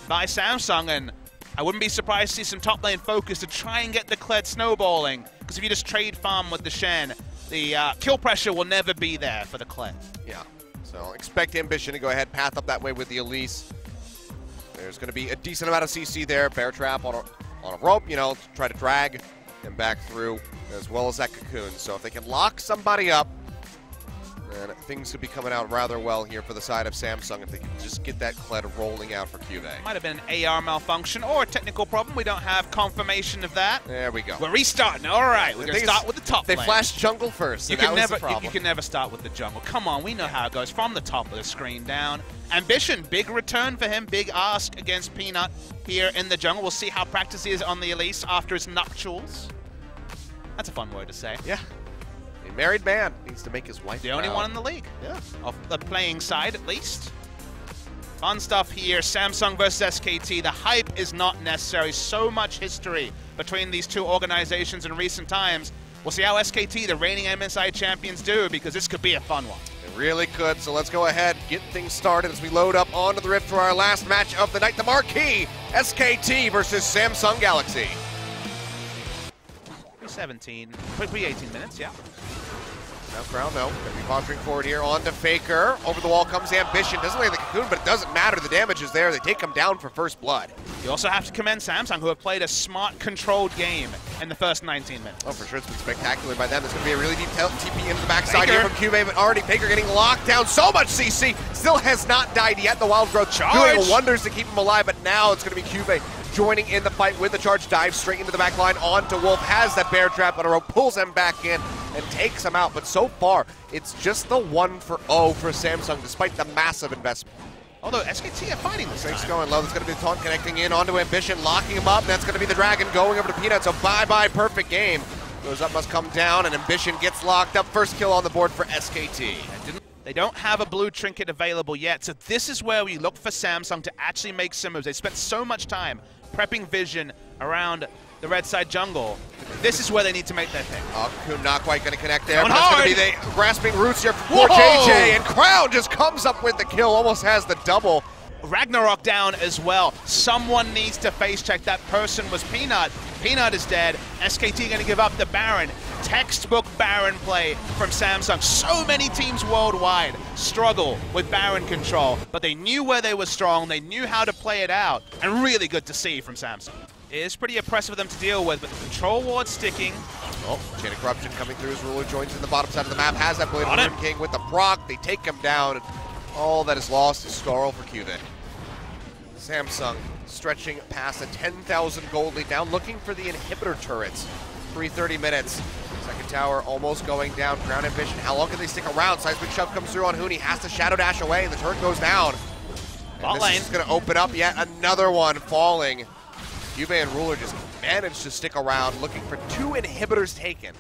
by Samsung, and I wouldn't be surprised to see some top lane focus to try and get the Kled snowballing, because if you just trade farm with the Shen, the kill pressure will never be there for the Kled. Yeah, so expect Ambition to go ahead, path up that way with the Elise. There's going to be a decent amount of CC there, bear trap on a rope, you know, to try to drag him back through, as well as that cocoon. So if they can lock somebody up, then things could be coming out rather well here for the side of Samsung if they can just get that Kled rolling out for Cube. Might have been an AR malfunction or a technical problem. We don't have confirmation of that. There we go. We're restarting. All right, we're going to start with the top They lane. flashed jungle first, so you can never start with the jungle. Come on, we know how it goes. From the top of the screen down. Ambition, big return for him. Big ask against Peanut here in the jungle. We'll see how practice he is on the Elise after his nuptials. That's a fun word to say. Yeah. A married man needs to make his wife the only proud. one in the league. Yeah. Of the playing side, at least. Fun stuff here. Samsung versus SKT. The hype is not necessary. So much history between these two organizations in recent times. We'll see how SKT, the reigning MSI champions, do, because this could be a fun one. It really could. So let's go ahead, get things started as we load up onto the Rift for our last match of the night. The marquee, SKT versus Samsung Galaxy. 17, quickly 18 minutes, yeah. Now Crown, no. Gonna be posturing forward here onto Faker. Over the wall comes Ambition. Doesn't land the cocoon, but it doesn't matter. The damage is there. They take him down for first blood. You also have to commend Samsung, who have played a smart, controlled game in the first 19 minutes. Oh, for sure. It's been spectacular by them. There's going to be a really deep TP into the backside here from Cube, but already Faker getting locked down. So much CC. Still has not died yet. The Wild Growth doing wonders to keep him alive, but now it's going to be Cube joining in the fight with the charge. Dives straight into the back line onto Wolf. Has that bear trap on a rope. Pulls him back in and takes him out. But so far, it's just the 1-0 for Samsung, despite the massive investment. Although SKT are fighting this time. Going low. That's going to be the taunt connecting in onto Ambition, locking him up. That's going to be the Dragon going over to Peanut. So bye-bye, perfect game. Goes up, must come down, and Ambition gets locked up. First kill on the board for SKT. They don't have a blue trinket available yet, so this is where we look for Samsung to actually make some moves. They spent so much time prepping vision around the red side jungle. This is where they need to make their pick. Oh, Cocoon not quite going to connect there. But that's going to be the grasping roots here for JJ, and Crown just comes up with the kill, almost has the double. Ragnarok down as well. Someone needs to face check. That person was Peanut. Peanut is dead. SKT going to give up the Baron. Textbook Baron play from Samsung. So many teams worldwide struggle with Baron control, but they knew where they were strong. They knew how to play it out, and really good to see from Samsung. It is pretty oppressive for them to deal with, but the control ward sticking. Oh, Chain of Corruption coming through as Ruler joins in the bottom side of the map. Has that Blade of the Rim King with the proc. They take him down, and all that is lost is Snarl for Cubit. Samsung stretching past a 10,000 gold lead down, looking for the inhibitor turrets. 3:30 minutes. Second tower almost going down. Ground Ambition. How long can they stick around? Seismic Shove comes through on Huni. Has to Shadow Dash away, and the turret goes down. And this is going to open up yet another one falling. Cube and Ruler just managed to stick around, looking for 2 inhibitors taken.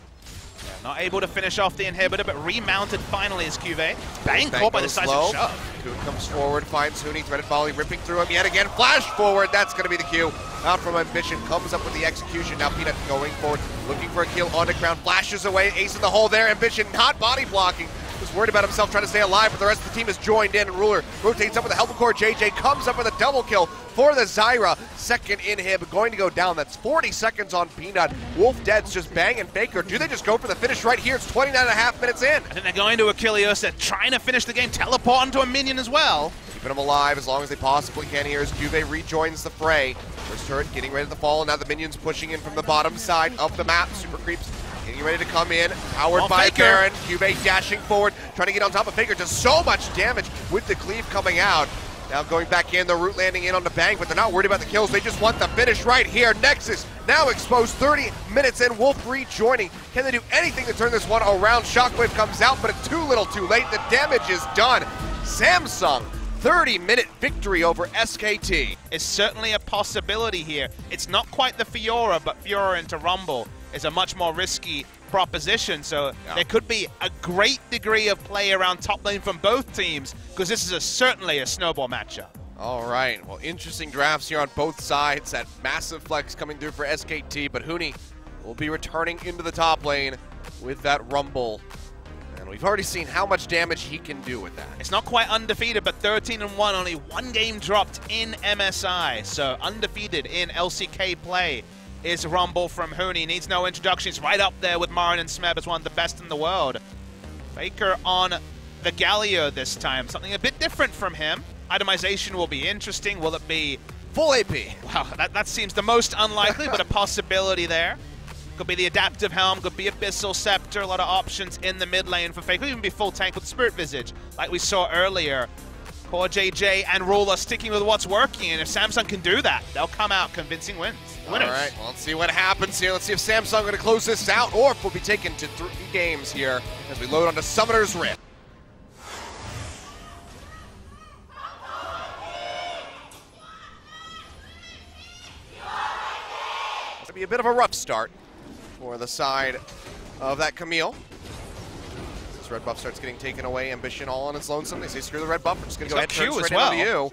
Not able to finish off the inhibitor, but remounted finally is Cuvée. Bang caught by the Seismic Shove. Coon comes forward, finds Huni, threaded volley, ripping through him yet again. Flash forward, that's going to be the Q. Out from Ambition, comes up with the execution. Now Peanut going forward, looking for a kill on the ground. Flashes away, ace in the hole there. Ambition not body blocking. Was worried about himself trying to stay alive, but the rest of the team has joined in. Ruler rotates up with a help of core. JJ comes up with a double kill for the Zyra. Second inhib going to go down. That's 40 seconds on Peanut. Wolf Dead's just banging Faker. Do they just go for the finish right here? It's 29.5 minutes in. I think they're going to Achilles. They're trying to finish the game, teleporting to a minion as well. Keeping them alive as long as they possibly can here as Cuvée rejoins the fray. First turret getting ready to fall, and now the minions pushing in from the bottom side of the map. Super Creeps getting ready to come in, powered by Baron. Cuvée dashing forward, trying to get on top of Faker. Does so much damage with the cleave coming out. Now going back in, the root landing in on the Bang, but they're not worried about the kills. They just want the finish right here. Nexus now exposed 30 minutes in. Wolf rejoining. Can they do anything to turn this one around? Shockwave comes out, but it's too little too late. The damage is done. Samsung, 30-minute victory over SKT. It's certainly a possibility here. It's not quite the Fiora, but Fiora into Rumble is a much more risky proposition, so there could be a great degree of play around top lane from both teams, because this is certainly a snowball matchup. All right, well, interesting drafts here on both sides. That massive flex coming through for SKT, but Huni will be returning into the top lane with that Rumble. And We've already seen how much damage he can do with that. It's not quite undefeated, but 13-1, only one game dropped in MSI. So undefeated in LCK play is Rumble from Huni. Needs no introduction. He's right up there with Marin and Smeb as one of the best in the world. Faker on the Galio this time. Something a bit different from him. Itemization will be interesting. Will it be full AP? Wow, that seems the most unlikely, but a possibility there. Could be the Adaptive Helm, could be Abyssal Scepter, a lot of options in the mid lane for Faker. Could even be full tank with Spirit Visage, like we saw earlier. Core JJ and Ruler sticking with what's working, and if Samsung can do that, they'll come out convincing winners. All right, well, let's see what happens here. Let's see if Samsung going to close this out, or if we'll be taken to 3 games here as we load onto Summoner's Rift. It's going to be a bit of a rough start for the side of that Camille. This red buff starts getting taken away, Ambition all on its lonesome. They say screw the red buff, we're just going to go ahead and turn straight into you.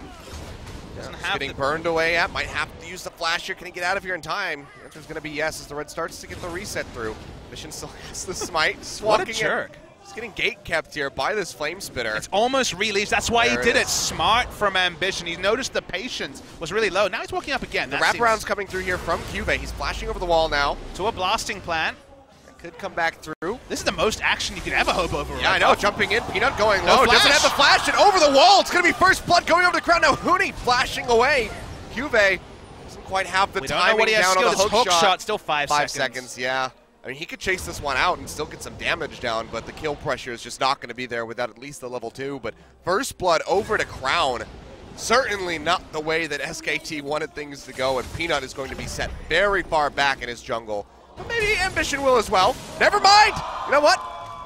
Yeah, getting burned away at, might have to use the flash here. Can he get out of here in time? The answer's going to be yes as the red starts to get the reset through. Ambition still has the smite. What a jerk. He's getting gate kept here by this Flame Spitter. It's almost released. That's why he did it. Smart from Ambition. He noticed the patience was really low. Now he's walking up again. The wraparound's coming through here from Cube. He's flashing over the wall now. To a blasting plant. That could come back through. This is the most action you could ever hope over. Yeah, I know. Jumping in. Peanut going low. Doesn't have the flash. And over the wall. It's going to be first blood going over the crowd. Now Huni flashing away. Cube doesn't quite have the timing down on the hook shot. Still 5 seconds. 5 seconds, yeah. I mean, he could chase this one out and still get some damage down, but the kill pressure is just not going to be there without at least the level 2. But first blood over to Crown, certainly not the way that SKT wanted things to go, and Peanut is going to be set very far back in his jungle. But maybe Ambition will as well. Never mind! You know what?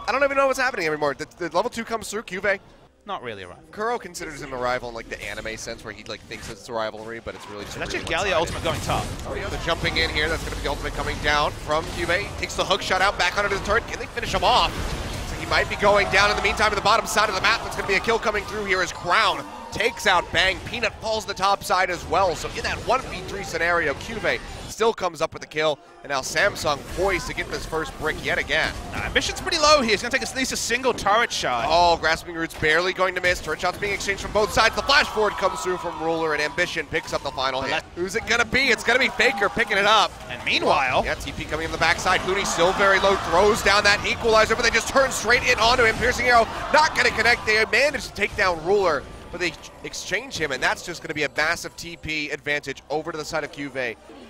I don't even know what's happening anymore. The level 2 comes through, Cube. Not really a rival. Kuro considers him a rival in like the anime sense where he like thinks it's a rivalry, but it's really just That's your Gallia ultimate going top. Oh yeah, the jumping in here, that's going to be the ultimate coming down from Cube. Takes the hook shot out, back onto the turret. Can they finish him off? So he might be going down in the meantime to the bottom side of the map. That's going to be a kill coming through here as Crown takes out Bang. Peanut falls the top side as well. So in that 1v3 scenario, Cube still comes up with the kill, and now Samsung poised to get this first brick yet again. Ambition's pretty low here. He's going to take at least a single turret shot. Oh, Grasping Root's barely going to miss. Turret shots being exchanged from both sides. The flash forward comes through from Ruler, and Ambition picks up the final hit. Who's it going to be? It's going to be Faker picking it up. And meanwhile... Yeah, TP coming in the backside. Huni still very low, throws down that equalizer, but they just turn straight in onto him. Piercing arrow not going to connect. They managed to take down Ruler, but they exchange him, and that's just going to be a massive TP advantage over to the side of Cube.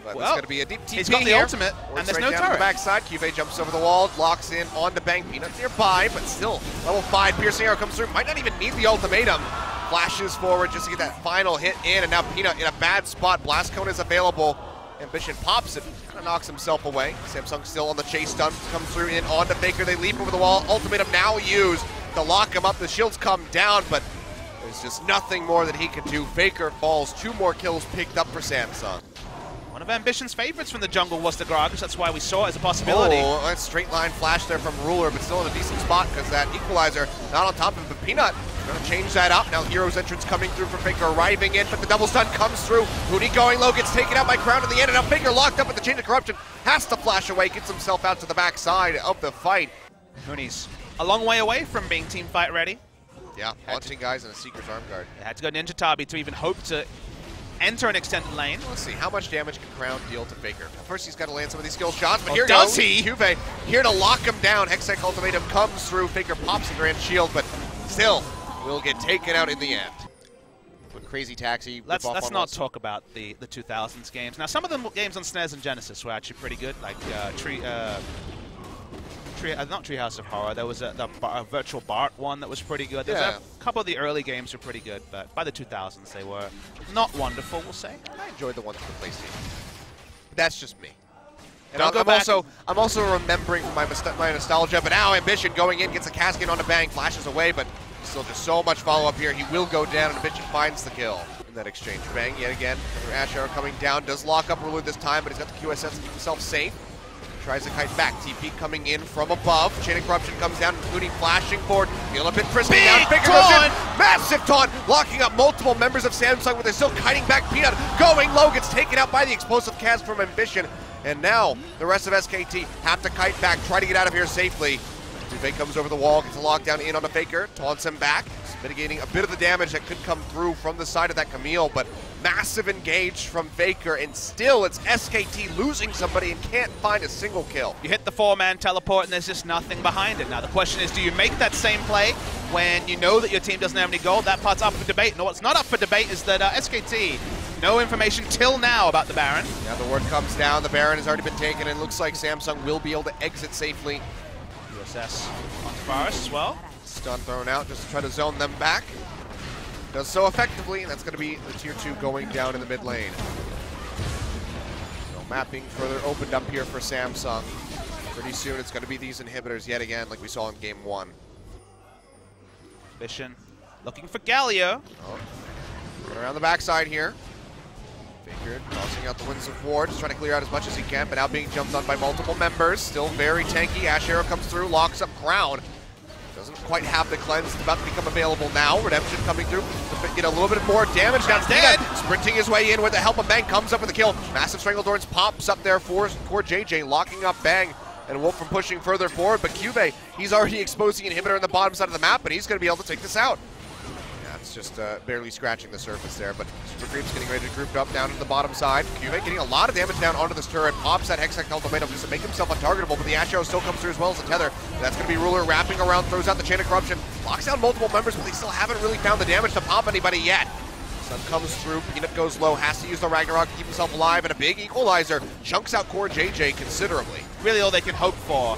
But it's going to be a deep TP. He's got the ultimate, and there's no turret. The backside, Cube jumps over the wall, locks in onto Bang. Peanut nearby, but still level 5. Piercing arrow comes through. Might not even need the ultimatum. Flashes forward just to get that final hit in, and now Peanut in a bad spot. Blast Cone is available. Ambition pops it, kind of knocks himself away. Samsung still on the chase stun, comes through in onto Faker. They leap over the wall. Ultimatum now used to lock him up. The shields come down, but there's just nothing more that he can do. Faker falls. 2 more kills picked up for Samsung. One of Ambition's favorites from the jungle was the Gragas. That's why we saw it as a possibility. Oh, a straight line flash there from Ruler, but still in a decent spot because that equalizer not on top of him. But Peanut going to change that up. Now Hero's entrance coming through for Faker, arriving in, but the double stun comes through. Huni going low, gets taken out by Crown in the end, and now Faker locked up with the Chain of Corruption, has to flash away, gets himself out to the backside of the fight. Huni's a long way away from being team fight ready. Yeah, launching guys in a Seeker's Arm Guard. They had to go Ninja Tabi to even hope to enter an extended lane. Let's see, how much damage can Crown deal to Faker? First, he's got to land some of these skill shots, but oh, here does goes he? Cube here to lock him down. Hextech Ultimatum comes through. Faker pops the Grand Shield, but still will get taken out in the end. With Crazy Taxi. Let's not talk about the 2000s games. Now, some of the games on SNES and Genesis were actually pretty good, like not Treehouse of Horror. There was a Virtual Bart one that was pretty good. There's a couple of the early games were pretty good, but by the 2000s they were not wonderful, we'll say. I enjoyed the ones for the PlayStation. But that's just me. And I'm also remembering my nostalgia, but now Ambition going in, gets a casket on the Bang, flashes away, but still just so much follow-up here. He will go down, and Ambition finds the kill in that exchange. Bang, yet again, another Ash Arrow coming down, does lock up Ruler this time, but he's got the QSS to keep himself safe. Tries to kite back. TP coming in from above. Chain of Corruption comes down, including flashing forward. Feel a bit frisky down. Faker goes in. Massive taunt, locking up multiple members of Samsung, but they're still kiting back. Peanut going low, gets taken out by the explosive cast from Ambition. And now the rest of SKT have to kite back, try to get out of here safely. Fake comes over the wall, gets a lockdown in on a Faker, taunts him back, mitigating a bit of the damage that could come through from the side of that Camille, but massive engage from Faker, and still it's SKT losing somebody and can't find a single kill. You hit the 4-man teleport and there's just nothing behind it. Now the question is, do you make that same play when you know that your team doesn't have any gold? That part's up for debate. And what's not up for debate is that SKT, no information till now about the Baron. Yeah, the word comes down, the Baron has already been taken, and it looks like Samsung will be able to exit safely. USS on Forest as well. Stun thrown out just to try to zone them back. Does so effectively, and that's going to be the tier 2 going down in the mid lane. So mapping further opened up here for Samsung. Pretty soon it's going to be these inhibitors yet again, like we saw in game 1. Vision looking for Galio. Oh. Going around the backside here. Faker tossing out the Winds of War, just trying to clear out as much as he can, but now being jumped on by multiple members. Still very tanky. Ash Arrow comes through, locks up Crown. Doesn't quite have the cleanse. It's about to become available now. Redemption coming through to get a little bit more damage down. Dead. Sprinting his way in with the help of Bang, comes up with a kill. Massive Strangledorns pops up there for Core JJ, locking up Bang and Wolf from pushing further forward. But Cube, he's already exposed the inhibitor on the bottom side of the map, and he's going to be able to take this out. Yeah, it's just barely scratching the surface there, but Super Creep's getting ready to group up down to the bottom side. Cube getting a lot of damage down onto this turret, pops that Hextech ultimatum just to make himself untargetable, but the Ash Arrow still comes through as well as the Tether. That's going to be Ruler wrapping around, throws out the Chain of Corruption, locks down multiple members, but they still haven't really found the damage to pop anybody yet. Sun comes through, Peanut goes low, has to use the Ragnarok to keep himself alive, and a big equalizer chunks out Core JJ considerably. Really all they can hope for.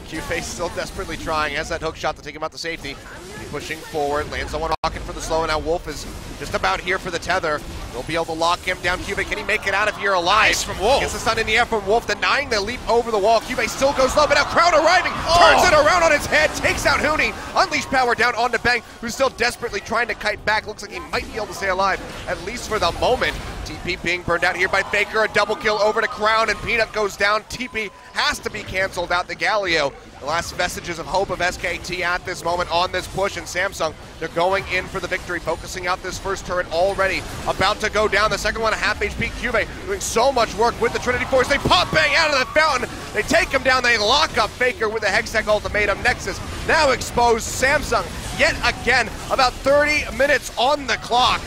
Q-Face still desperately trying, has that hook shot to take him out to safety. Pushing forward, lands on one rocket for the slow, and now Wolf is just about here for the tether. They'll be able to lock him down. Cube, can he make it out of here alive? Nice from Wolf. Gets the stun in the air from Wolf, denying the leap over the wall. Cube still goes low, but now Crown arriving, turns it around on his head, takes out Huni. Unleash power down onto Bang, who's still desperately trying to kite back. Looks like he might be able to stay alive, at least for the moment. TP being burned out here by Faker, a double kill over to Crown, and Peanut goes down. TP has to be canceled out the Galio. The last vestiges of hope of SKT at this moment on this push, and Samsung, they're going in for the victory, focusing out this first turret already, about to go down. The second one, a half HP. Cube doing so much work with the Trinity Force. They pop Bang out of the fountain. They take him down. They lock up Faker with the Hextech ultimatum. Nexus now exposed. Samsung, yet again, about 30 minutes on the clock,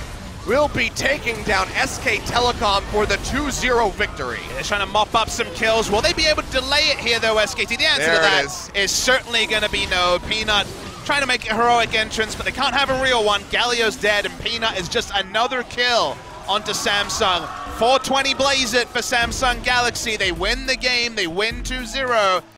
will be taking down SK Telecom for the 2-0 victory. They're trying to mop up some kills. Will they be able to delay it here, though, SKT? The answer to that is certainly going to be no. Peanut trying to make a heroic entrance, but they can't have a real one. Galio's dead, and Peanut is just another kill onto Samsung. 420 blaze it for Samsung Galaxy. They win the game. They win 2-0.